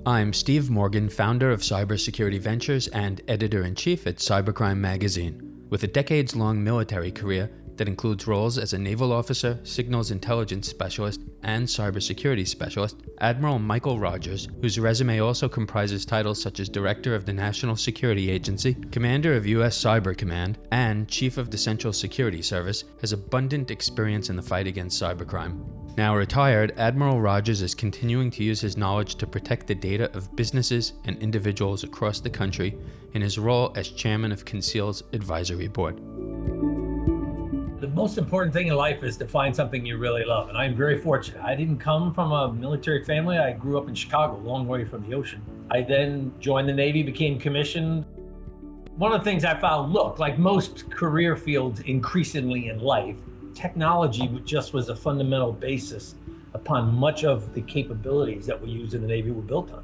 I'm Steve Morgan, founder of Cybersecurity Ventures and editor-in-chief at Cybercrime magazine. With a decades-long military career that includes roles as a naval officer, signals intelligence specialist, and cybersecurity specialist, Admiral Michael Rogers, whose resume also comprises titles such as Director of the National Security Agency, Commander of U.S. Cyber Command, and Chief of the Central Security Service, has abundant experience in the fight against cybercrime. Now retired, Admiral Rogers is continuing to use his knowledge to protect the data of businesses and individuals across the country in his role as chairman of Conceal's advisory board. The most important thing in life is to find something you really love, and I'm very fortunate. I didn't come from a military family. I grew up in Chicago, a long way from the ocean. I then joined the Navy, became commissioned. One of the things I found, like most career fields increasingly in life, technology just was a fundamental basis upon much of the capabilities that we use in the Navy were built on.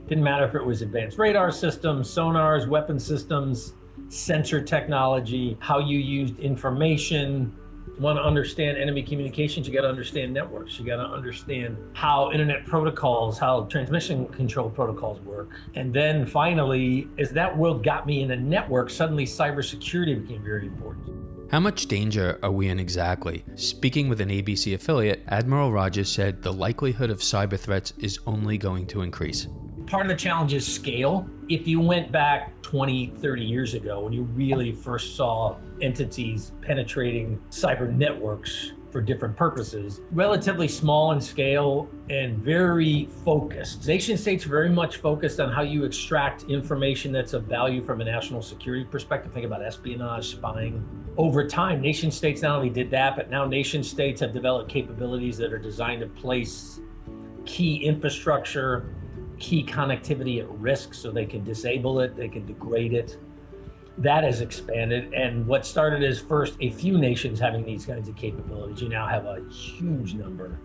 Didn't matter if it was advanced radar systems, sonars, weapon systems, sensor technology, how you used information. You want to understand enemy communications, you got to understand networks. You got to understand how internet protocols, how transmission control protocols work. And then finally, as that world got me into networks, suddenly cybersecurity became very important. How much danger are we in exactly? Speaking with an ABC affiliate, Admiral Rogers said the likelihood of cyber threats is only going to increase. Part of the challenge is scale. If you went back 20, 30 years ago, when you really first saw entities penetrating cyber networks for different purposes, relatively small in scale and very focused. Nation states very much focused on how you extract information that's of value from a national security perspective. Think about espionage, spying. Over time, nation states not only did that, but now nation states have developed capabilities that are designed to place key infrastructure, key connectivity at risk so they can disable it, they can degrade it. That has expanded, and what started as first a few nations having these kinds of capabilities, you now have a huge number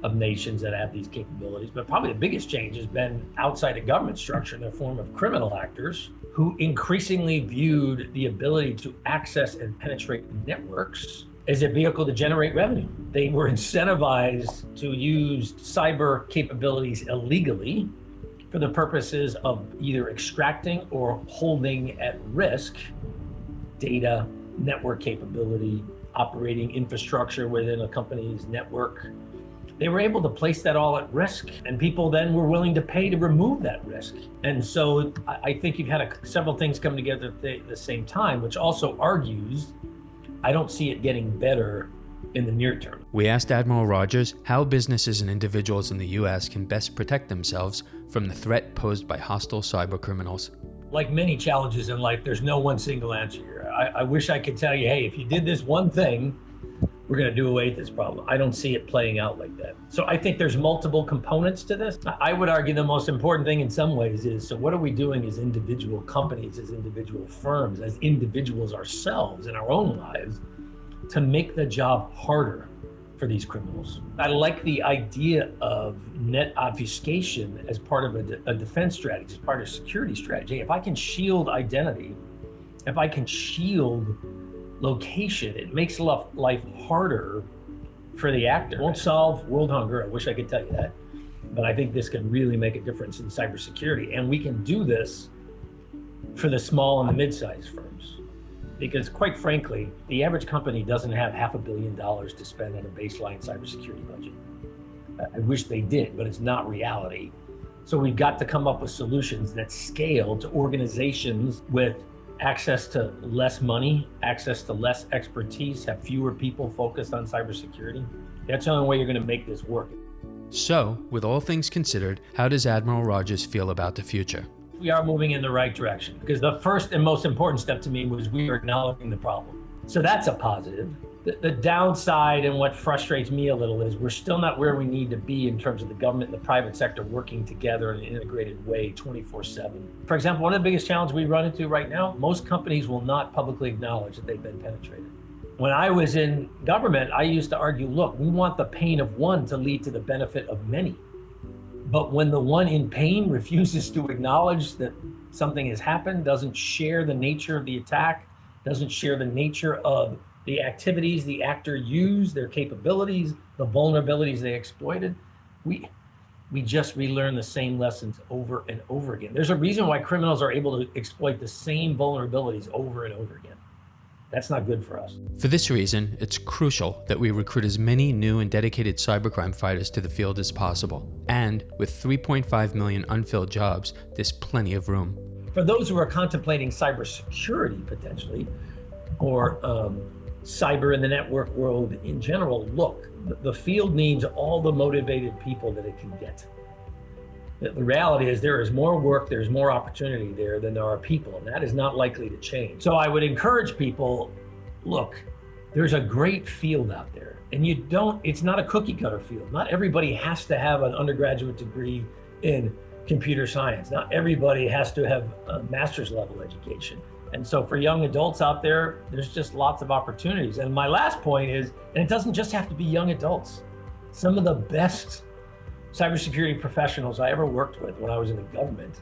of nations that have these capabilities. But probably the biggest change has been outside the government structure in the form of criminal actors who increasingly viewed the ability to access and penetrate networks as a vehicle to generate revenue. They were incentivized to use cyber capabilities illegally for the purposes of either extracting or holding at risk data, network capability, operating infrastructure within a company's network. They were able to place that all at risk, and people then were willing to pay to remove that risk. And so I think you've had several things come together at the same time, which also argues I don't see it getting better in the near term. We asked Admiral Rogers how businesses and individuals in the U.S. can best protect themselves from the threat posed by hostile cyber criminals. Like many challenges in life, there's no one single answer here. I wish I could tell you, hey, if you did this one thing, we're going to do away with this problem. I don't see it playing out like that. So I think there's multiple components to this. I would argue the most important thing in some ways is, so what are we doing as individual companies, as individual firms, as individuals ourselves in our own lives to make the job harder for these criminals? I like the idea of net obfuscation as part of a defense strategy, as part of a security strategy. If I can shield identity, if I can shield location, it makes life harder for the actor. It won't solve world hunger, I wish I could tell you that, but I think this can really make a difference in cybersecurity. And we can do this for the small and the mid-sized firms. Because quite frankly, the average company doesn't have $500 million to spend on a baseline cybersecurity budget. I wish they did, but it's not reality. So we've got to come up with solutions that scale to organizations with access to less money, access to less expertise, have fewer people focused on cybersecurity. That's the only way you're going to make this work. So, with all things considered, how does Admiral Rogers feel about the future? We are moving in the right direction, because the first and most important step to me was we are acknowledging the problem. So that's a positive. The downside, and what frustrates me a little, is we're still not where we need to be in terms of the government and the private sector working together in an integrated way 24/7. For example, one of the biggest challenges we run into right now, most companies will not publicly acknowledge that they've been penetrated. When I was in government, I used to argue, look, we want the pain of one to lead to the benefit of many. But when the one in pain refuses to acknowledge that something has happened, doesn't share the nature of the attack, doesn't share the nature of the activities the actor used, their capabilities, the vulnerabilities they exploited, We just relearn the same lessons over and over again. There's a reason why criminals are able to exploit the same vulnerabilities over and over again. That's not good for us. For this reason, it's crucial that we recruit as many new and dedicated cybercrime fighters to the field as possible. And with 3.5 million unfilled jobs, there's plenty of room. For those who are contemplating cybersecurity potentially, or cyber in the network world in general, look, the field needs all the motivated people that it can get. The reality is there is more work, there's more opportunity there than there are people, and that is not likely to change. So I would encourage people, look, there's a great field out there, and it's not a cookie cutter field. Not everybody has to have an undergraduate degree in computer science. Not everybody has to have a master's level education. And so for young adults out there, there's just lots of opportunities. And my last point is, and it doesn't just have to be young adults. Some of the best cybersecurity professionals I ever worked with when I was in the government,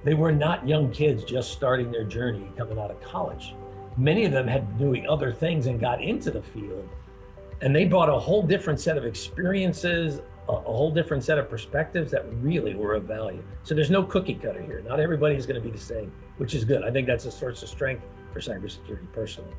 they were not young kids just starting their journey coming out of college. Many of them had been doing other things and got into the field, and they brought a whole different set of experiences, a whole different set of perspectives that really were of value. So there's no cookie cutter here. Not everybody's going to be the same, which is good. I think that's a source of strength for cybersecurity personally.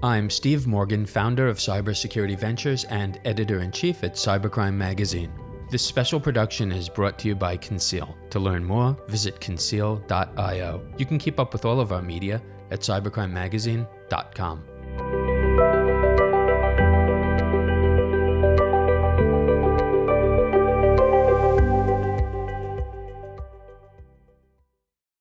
I'm Steve Morgan, founder of Cybersecurity Ventures and editor-in-chief at Cybercrime magazine. This special production is brought to you by Conceal. To learn more, visit conceal.io. You can keep up with all of our media at cybercrimemagazine.com.